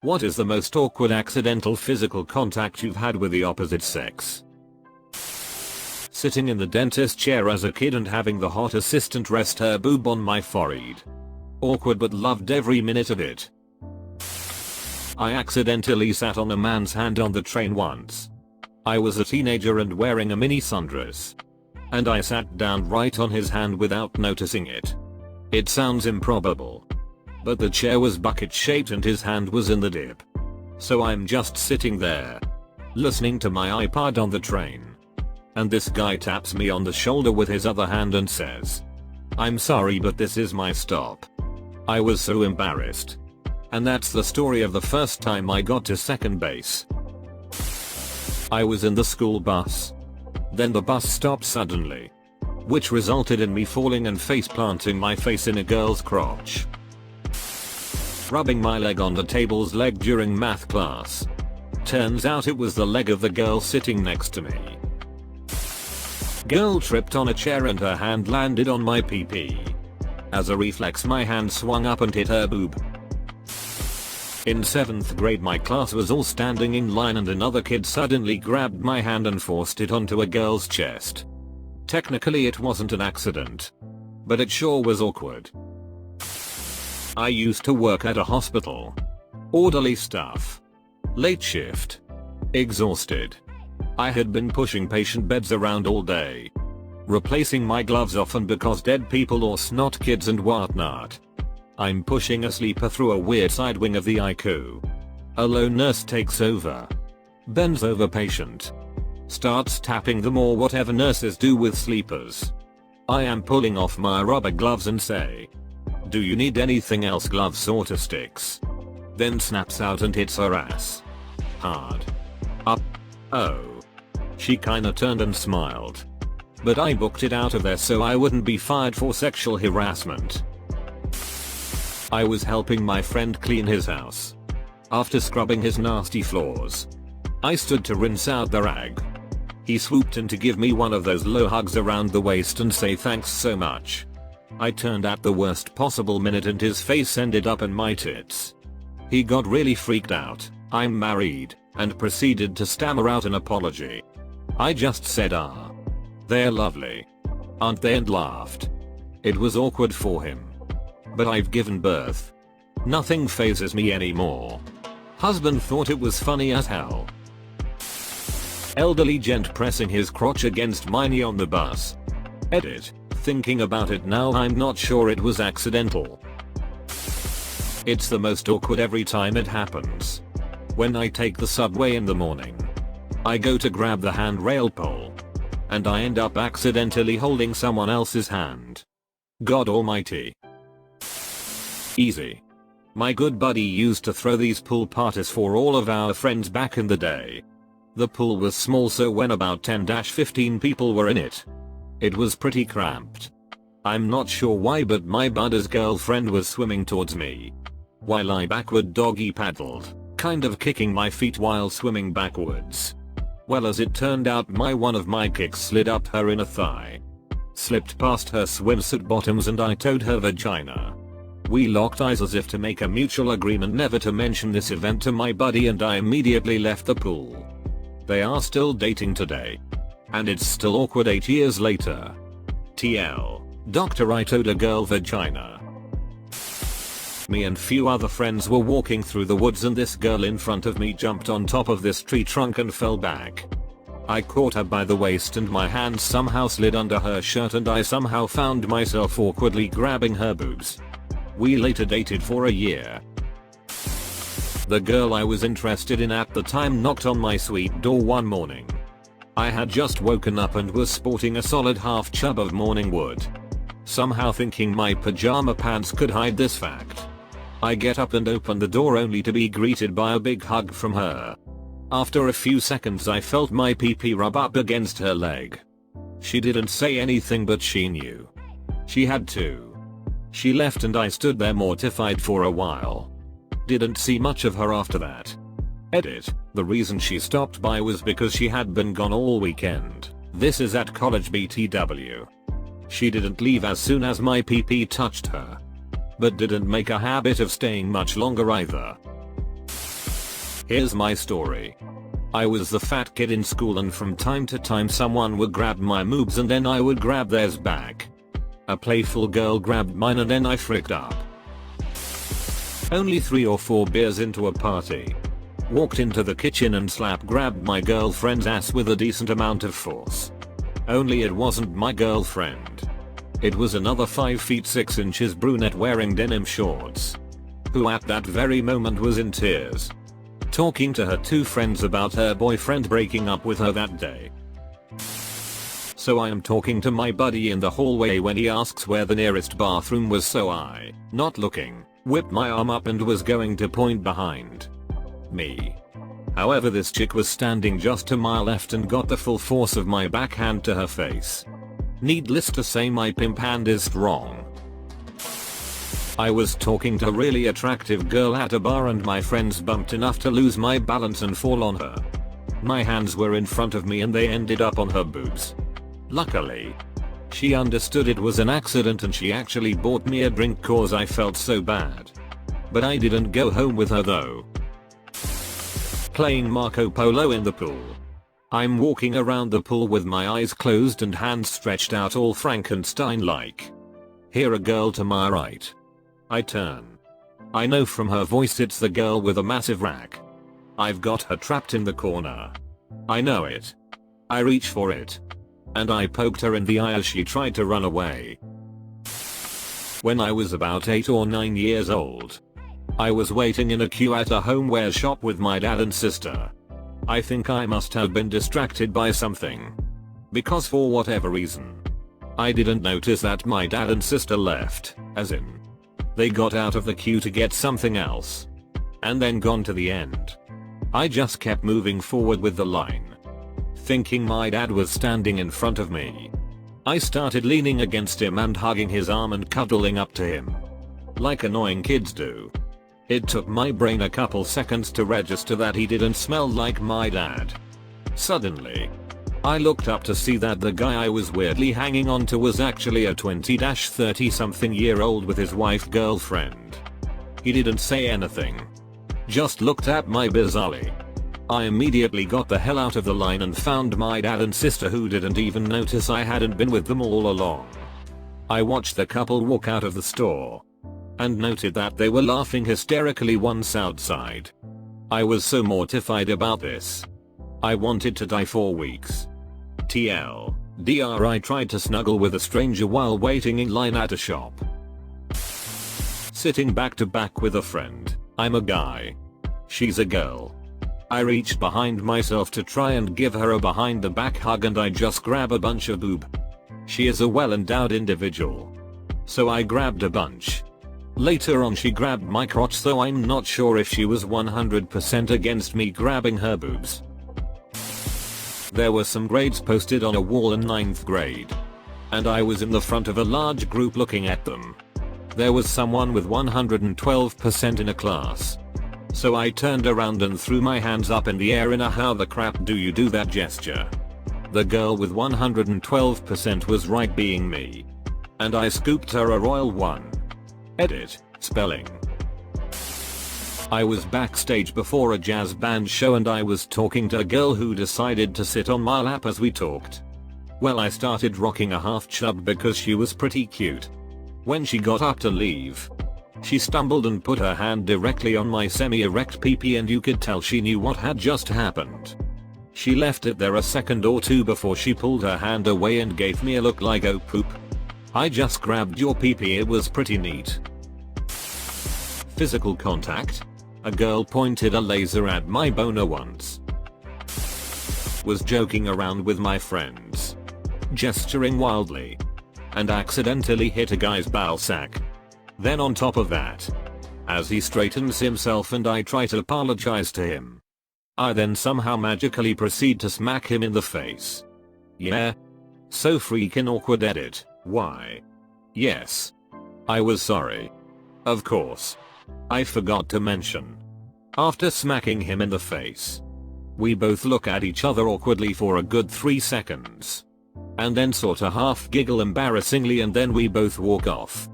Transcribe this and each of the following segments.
What is the most awkward accidental physical contact you've had with the opposite sex? Sitting in the dentist chair as a kid and having the hot assistant rest her boob on my forehead. Awkward but loved every minute of it. I accidentally sat on a man's hand on the train once. I was a teenager and wearing a mini sundress. And I sat down right on his hand without noticing it. It sounds improbable. But the chair was bucket shaped and his hand was in the dip. So I'm just sitting there, listening to my iPod on the train. And this guy taps me on the shoulder with his other hand and says, "I'm sorry but this is my stop." I was so embarrassed. And that's the story of the first time I got to second base. I was in the school bus. Then the bus stopped suddenly, which resulted in me falling and face planting my face in a girl's crotch. Rubbing my leg on the table's leg during math class. Turns out it was the leg of the girl sitting next to me. Girl tripped on a chair and her hand landed on my PP. As a reflex my hand swung up and hit her boob. In 7th grade my class was all standing in line and another kid suddenly grabbed my hand and forced it onto a girl's chest. Technically it wasn't an accident. But it sure was awkward. I used to work at a hospital. Orderly stuff. Late shift. Exhausted. I had been pushing patient beds around all day. Replacing my gloves often because dead people or snot kids and whatnot. I'm pushing a sleeper through a weird side wing of the ICU. A lone nurse takes over. Bends over patient. Starts tapping them or whatever nurses do with sleepers. I am pulling off my rubber gloves and say, "Do you need anything else?" Glove sorta sticks. Then snaps out and hits her ass. Hard. Up. Oh. She kinda turned and smiled. But I booked it out of there so I wouldn't be fired for sexual harassment. I was helping my friend clean his house. After scrubbing his nasty floors, I stood to rinse out the rag. He swooped in to give me one of those low hugs around the waist and say thanks so much. I turned at the worst possible minute and his face ended up in my tits. He got really freaked out, "I'm married," and proceeded to stammer out an apology. I just said "They're lovely, aren't they?" and laughed. It was awkward for him. But I've given birth. Nothing phases me anymore. Husband thought it was funny as hell. Elderly gent pressing his crotch against my knee on the bus. Edit. Thinking about it now I'm not sure it was accidental. It's the most awkward every time it happens. When I take the subway in the morning. I go to grab the handrail pole. And I end up accidentally holding someone else's hand. God almighty. Easy. My good buddy used to throw these pool parties for all of our friends back in the day. The pool was small so when about 10-15 people were in it, it was pretty cramped. I'm not sure why but my buddy's girlfriend was swimming towards me. While I backward doggy paddled, kind of kicking my feet while swimming backwards. Well as it turned out one of my kicks slid up her inner thigh. Slipped past her swimsuit bottoms and I towed her vagina. We locked eyes as if to make a mutual agreement never to mention this event to my buddy and I immediately left the pool. They are still dating today. And it's still awkward 8 years later. TL. Doctor, I towed a girl vagina. Me and few other friends were walking through the woods and this girl in front of me jumped on top of this tree trunk and fell back. I caught her by the waist and my hand somehow slid under her shirt and I somehow found myself awkwardly grabbing her boobs. We later dated for a year. The girl I was interested in at the time knocked on my suite door one morning. I had just woken up and was sporting a solid half chub of morning wood. Somehow thinking my pajama pants could hide this fact. I get up and open the door only to be greeted by a big hug from her. After a few seconds I felt my PP rub up against her leg. She didn't say anything but she knew. She had to. She left and I stood there mortified for a while. Didn't see much of her after that. Edit. The reason she stopped by was because she had been gone all weekend. This is at college BTW. She didn't leave as soon as my PP touched her. But didn't make a habit of staying much longer either. Here's my story. I was the fat kid in school and from time to time someone would grab my moobs and then I would grab theirs back. A playful girl grabbed mine and then I fricked up. Only 3 or 4 beers into a party. Walked into the kitchen and grabbed my girlfriend's ass with a decent amount of force. Only it wasn't my girlfriend. It was another 5 feet 6 inches brunette wearing denim shorts. Who at that very moment was in tears. Talking to her 2 friends about her boyfriend breaking up with her that day. So I am talking to my buddy in the hallway when he asks where the nearest bathroom was, so I, not looking, whipped my arm up and was going to point behind me. However, this chick was standing just to my left and got the full force of my backhand to her face. Needless to say, my pimp hand is strong. I was talking to a really attractive girl at a bar and my friends bumped enough to lose my balance and fall on her. My hands were in front of me and they ended up on her boobs. Luckily, she understood it was an accident and she actually bought me a drink cause I felt so bad. But I didn't go home with her though. Playing Marco Polo in the pool. I'm walking around the pool with my eyes closed and hands stretched out all Frankenstein-like. Hear a girl to my right. I turn. I know from her voice it's the girl with a massive rack. I've got her trapped in the corner. I know it. I reach for it. And I poked her in the eye as she tried to run away. When I was about 8 or 9 years old, I was waiting in a queue at a homeware shop with my dad and sister. I think I must have been distracted by something. Because for whatever reason, I didn't notice that my dad and sister left, as in, they got out of the queue to get something else. And then gone to the end. I just kept moving forward with the line. Thinking my dad was standing in front of me. I started leaning against him and hugging his arm and cuddling up to him. Like annoying kids do. It took my brain a couple seconds to register that he didn't smell like my dad. Suddenly, I looked up to see that the guy I was weirdly hanging on to was actually a 20-30 something year old with his wife girlfriend. He didn't say anything. Just looked at my bizarrely. I immediately got the hell out of the line and found my dad and sister who didn't even notice I hadn't been with them all along. I watched the couple walk out of the store. And noted that they were laughing hysterically once outside. I was so mortified about this. I wanted to die for weeks. TLDR, I tried to snuggle with a stranger while waiting in line at a shop. Sitting back to back with a friend. I'm a guy. She's a girl. I reached behind myself to try and give her a behind the back hug and I just grab a bunch of boob. She is a well endowed individual. So I grabbed a bunch. Later on she grabbed my crotch, so I'm not sure if she was 100% against me grabbing her boobs. There were some grades posted on a wall in 9th grade. And I was in the front of a large group looking at them. There was someone with 112% in a class. So I turned around and threw my hands up in the air in a how the crap do you do that gesture. The girl with 112% was right, being me. And I scooped her a royal one. Edit, spelling. I was backstage before a jazz band show and I was talking to a girl who decided to sit on my lap as we talked. Well, I started rocking a half chub because she was pretty cute. When she got up to leave, she stumbled and put her hand directly on my semi-erect PP and you could tell she knew what had just happened. She left it there a second or two before she pulled her hand away and gave me a look like, oh poop. I just grabbed your PP, it was pretty neat. Physical contact. A girl pointed a laser at my boner once. Was joking around with my friends. Gesturing wildly. And accidentally hit a guy's ball sack. Then on top of that, as he straightens himself and I try to apologize to him, I then somehow magically proceed to smack him in the face. Yeah. So freaking awkward. Edit. Why? Yes. I was sorry. Of course. I forgot to mention. After smacking him in the face, we both look at each other awkwardly for a good 3 seconds. And then sorta half giggle embarrassingly and then we both walk off.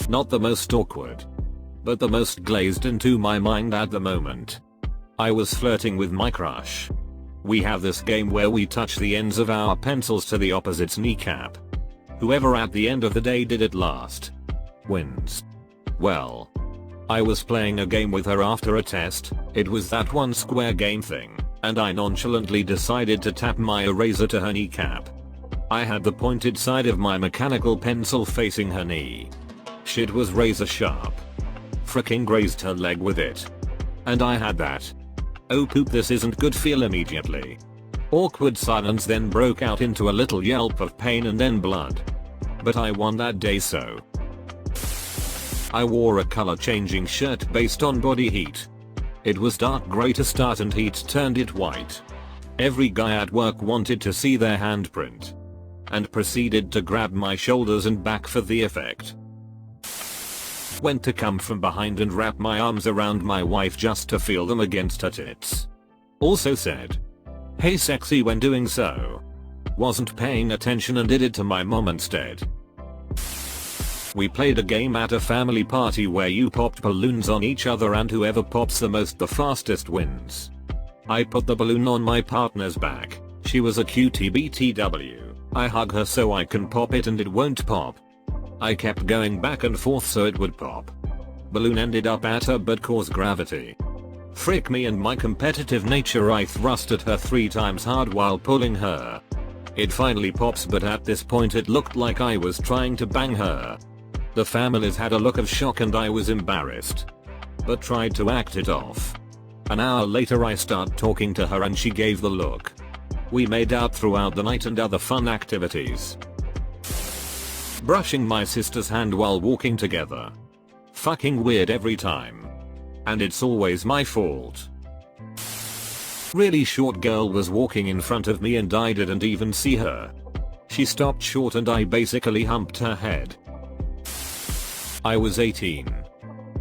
Not the most awkward. but the most glazed into my mind at the moment. I was flirting with my crush. We have this game where we touch the ends of our pencils to the opposite's kneecap. Whoever at the end of the day did it last wins. Well, I was playing a game with her after a test. It was that one square game thing, and I nonchalantly decided to tap my eraser to her kneecap. I had the pointed side of my mechanical pencil facing her knee. Shit was razor sharp. Fricking grazed her leg with it. And I had that "oh poop, this isn't good" feel immediately. Awkward silence then broke out into a little yelp of pain and then blood. But I won that day, so I wore a color changing shirt based on body heat. It was dark gray to start and heat turned it white. Every guy at work wanted to see their handprint and proceeded to grab my shoulders and back for the effect. Went to come from behind and wrap my arms around my wife just to feel them against her tits. Also said, "Hey sexy" when doing so. Wasn't paying attention and did it to my mom instead. We played a game at a family party where you popped balloons on each other and whoever pops the most the fastest wins. I put the balloon on my partner's back. She was a cutie BTW. I hug her so I can pop it and it won't pop. I kept going back and forth so it would pop. Balloon ended up at her but caused gravity. Frick me and my competitive nature, I thrusted her 3 times hard while pulling her. It finally pops, but at this point it looked like I was trying to bang her. The families had a look of shock and I was embarrassed, but tried to act it off. An hour later I start talking to her and she gave the look. We made out throughout the night and other fun activities. Brushing my sister's hand while walking together. Fucking weird every time. And it's always my fault. Really short girl was walking in front of me and I didn't even see her. She stopped short and I basically humped her head. I was 18.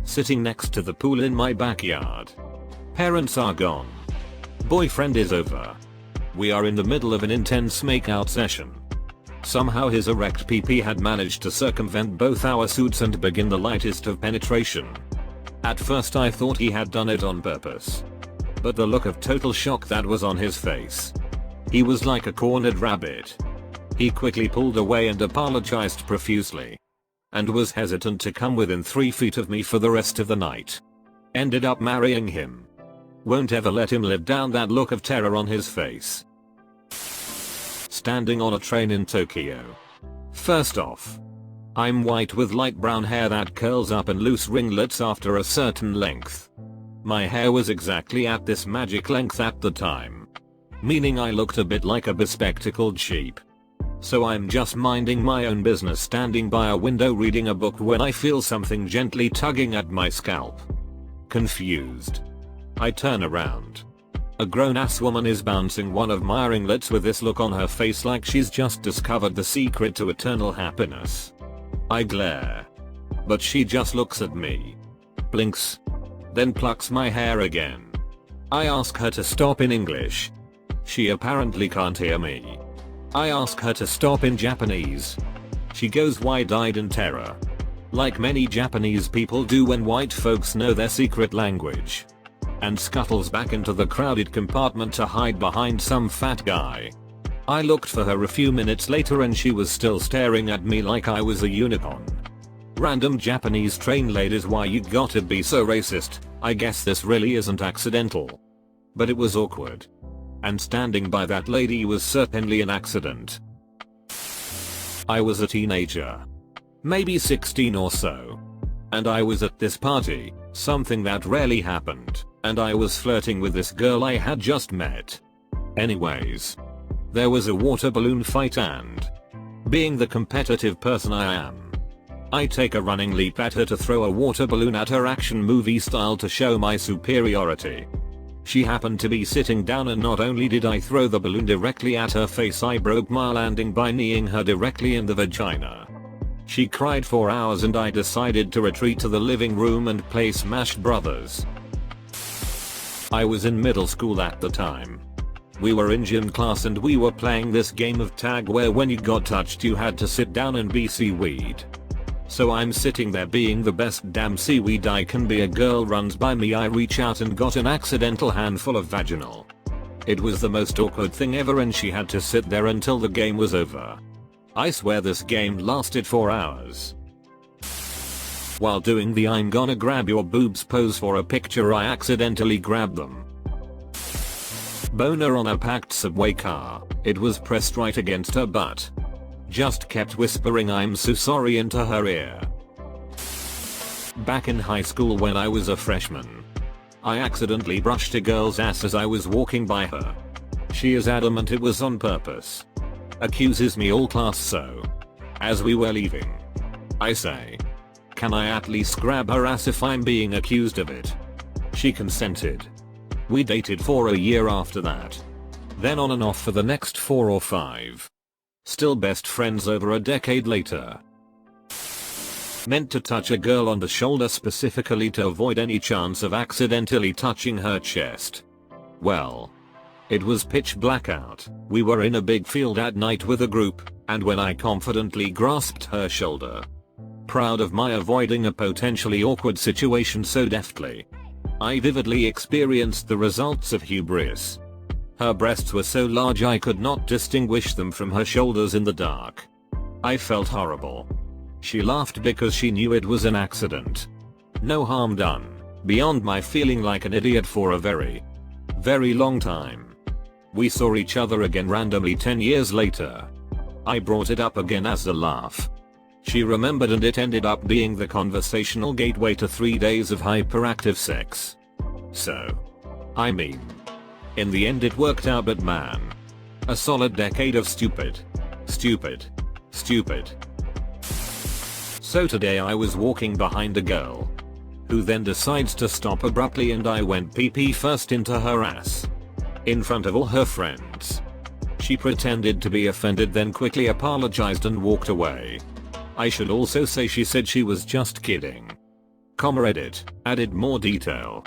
Sitting next to the pool in my backyard. Parents are gone. Boyfriend is over. We are in the middle of an intense makeout session. Somehow his erect PP had managed to circumvent both our suits and begin the lightest of penetration. At first I thought he had done it on purpose. But the look of total shock that was on his face. He was like a cornered rabbit. He quickly pulled away and apologized profusely. And was hesitant to come within 3 feet of me for the rest of the night. Ended up marrying him. Won't ever let him live down that look of terror on his face. Standing on a train in Tokyo. First off, I'm white with light brown hair that curls up in loose ringlets after a certain length. My hair was exactly at this magic length at the time. Meaning I looked a bit like a bespectacled sheep. So I'm just minding my own business standing by a window reading a book when I feel something gently tugging at my scalp. Confused. I turn around. A grown-ass woman is bouncing one of my ringlets with this look on her face like she's just discovered the secret to eternal happiness. I glare. But she just looks at me. Blinks. Then plucks my hair again. I ask her to stop in English. She apparently can't hear me. I ask her to stop in Japanese. She goes wide-eyed in terror. Like many Japanese people do when white folks know their secret language. And scuttles back into the crowded compartment to hide behind some fat guy. I looked for her a few minutes later and she was still staring at me like I was a unicorn. Random Japanese train ladies, why you gotta be so racist? I guess this really isn't accidental. But it was awkward. And standing by that lady was certainly an accident. I was a teenager. Maybe 16 or so. And I was at this party, something that rarely happened, and I was flirting with this girl I had just met. Anyways. There was a water balloon fight and, being the competitive person I am, I take a running leap at her to throw a water balloon at her action movie style to show my superiority. She happened to be sitting down and not only did I throw the balloon directly at her face, I broke my landing by kneeing her directly in the vagina. She cried for hours and I decided to retreat to the living room and play Smash Brothers. I was in middle school at the time. We were in gym class and we were playing this game of tag where when you got touched you had to sit down and be seaweed. So I'm sitting there being the best damn seaweed I can be. A girl runs by me, I reach out and got an accidental handful of vaginal. It was the most awkward thing ever and she had to sit there until the game was over. I swear this game lasted 4 hours. While doing the I'm gonna grab your boobs pose for a picture, I accidentally grabbed them. Boner on a packed subway car. It was pressed right against her butt. Just kept whispering I'm so sorry into her ear. Back in high school when I was a freshman, I accidentally brushed a girl's ass as I was walking by her. She is adamant it was on purpose. Accuses me all class, so as we were leaving, I say, can I at least grab her ass if I'm being accused of it? She consented. We dated for a year after that. Then on and off for the next 4 or 5. Still best friends over a decade later. Meant to touch a girl on the shoulder specifically to avoid any chance of accidentally touching her chest. Well, it was pitch black out. We were in a big field at night with a group, and when I confidently grasped her shoulder, proud of my avoiding a potentially awkward situation so deftly, I vividly experienced the results of hubris. Her breasts were so large I could not distinguish them from her shoulders in the dark. I felt horrible. She laughed because she knew it was an accident. No harm done, beyond my feeling like an idiot for a very, very long time. We saw each other again randomly 10 years later. I brought it up again as a laugh. She remembered and it ended up being the conversational gateway to 3 days of hyperactive sex. So, I mean, in the end it worked out, but man, a solid decade of stupid. So today I was walking behind a girl, who then decides to stop abruptly and I went pee first into her ass. In front of all her friends. She pretended to be offended, then quickly apologized and walked away. I should also say she said she was just kidding. AskReddit added more detail.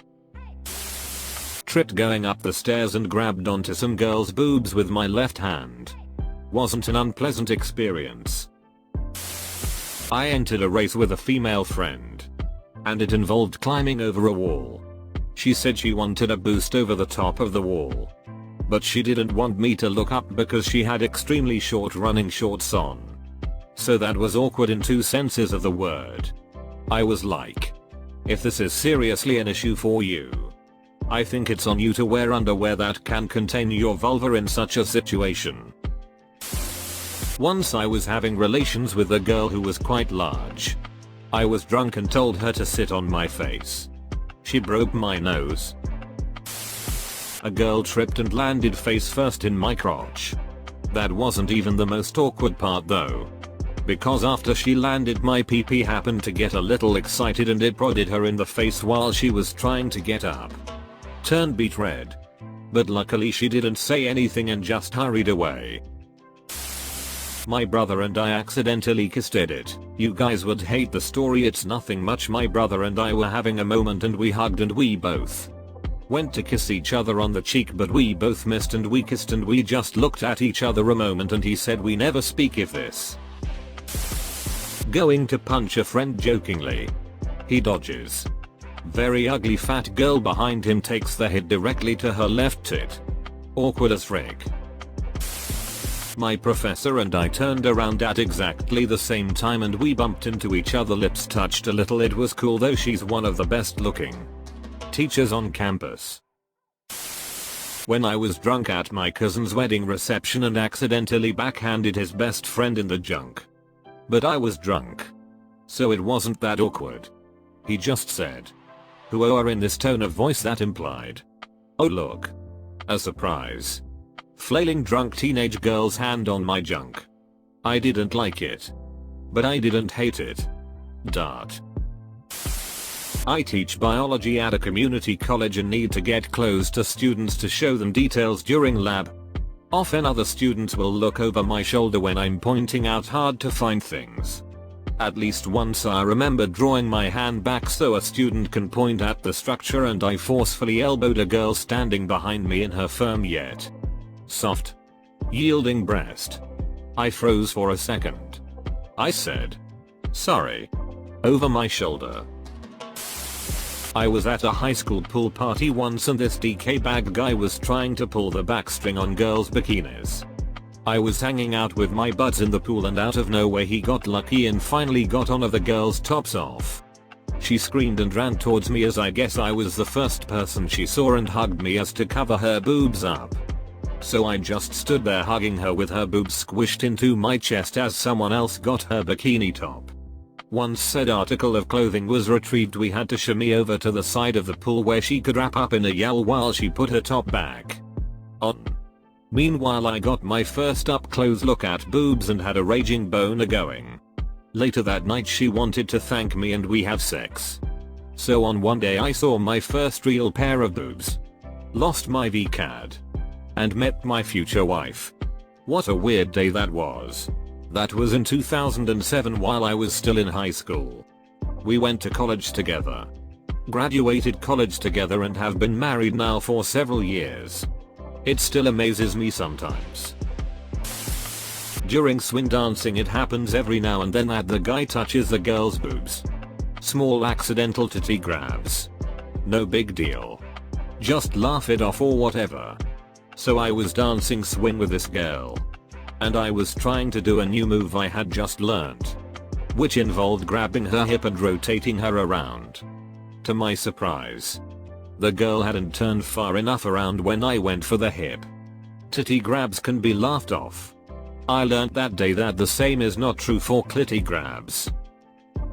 Tripped going up the stairs and grabbed onto some girl's boobs with my left hand. Wasn't an unpleasant experience. I entered a race with a female friend, and it involved climbing over a wall. She said she wanted a boost over the top of the wall, but she didn't want me to look up because she had extremely short running shorts on. So that was awkward in 2 senses of the word. I was like, if this is seriously an issue for you, I think it's on you to wear underwear that can contain your vulva in such a situation. Once I was having relations with a girl who was quite large. I was drunk and told her to sit on my face. She broke my nose. A girl tripped and landed face first in my crotch. That wasn't even the most awkward part though, because after she landed my pee happened to get a little excited and it prodded her in the face while she was trying to get up. Turned beet red. But luckily she didn't say anything and just hurried away. My brother and I accidentally kissed it. You guys would hate the story, it's nothing much. My brother and I were having a moment and we hugged and we both went to kiss each other on the cheek, but we both missed and we kissed and we just looked at each other a moment and he said we never speak if this. Going to punch a friend jokingly. He dodges. Very ugly fat girl behind him takes the hit directly to her left tit. Awkward as frick. My professor and I turned around at exactly the same time and we bumped into each other, lips touched a little. It was cool though, she's one of the best looking teachers on campus. When I was drunk at my cousin's wedding reception and accidentally backhanded his best friend in the junk. But I was drunk, so it wasn't that awkward. He just said, "Who are," in this tone of voice that implied, "Oh look, a surprise." Flailing drunk teenage girl's hand on my junk. I didn't like it, but I didn't hate it. Dart. I teach biology at a community college and need to get close to students to show them details during lab. Often other students will look over my shoulder when I'm pointing out hard to find things. At least once I remember drawing my hand back so a student can point at the structure and I forcefully elbowed a girl standing behind me in her firm yet soft, yielding breast. I froze for a second. I said, Sorry. Over my shoulder. I was at a high school pool party once and this DK bag guy was trying to pull the backstring on girls' bikinis. I was hanging out with my buds in the pool and out of nowhere he got lucky and finally got one of the girls' tops off. She screamed and ran towards me as I guess I was the first person she saw and hugged me as to cover her boobs up. So I just stood there hugging her with her boobs squished into my chest as someone else got her bikini top. Once said article of clothing was retrieved we had to shimmy over to the side of the pool where she could wrap up in a yell while she put her top back on. Meanwhile I got my first up close look at boobs and had a raging boner going. Later that night she wanted to thank me and we have sex. So on one day I saw my first real pair of boobs. Lost my VCAD. And met my future wife. What a weird day that was. That was in 2007 while I was still in high school. We went to college together. Graduated college together and have been married now for several years. It still amazes me sometimes. During swing dancing it happens every now and then that the guy touches the girl's boobs. Small accidental titty grabs. No big deal. Just laugh it off or whatever. So I was dancing swing with this girl. And I was trying to do a new move I had just learned. Which involved grabbing her hip and rotating her around. To my surprise, the girl hadn't turned far enough around when I went for the hip. Titty grabs can be laughed off. I learned that day that the same is not true for clitty grabs.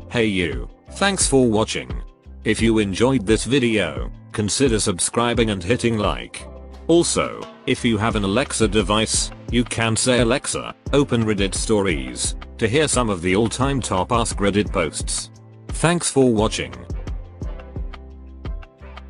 Hey you, thanks for watching. If you enjoyed this video, consider subscribing and hitting like. Also, if you have an Alexa device, you can say Alexa, open Reddit stories, to hear some of the all-time top Ask Reddit posts. Thanks for watching.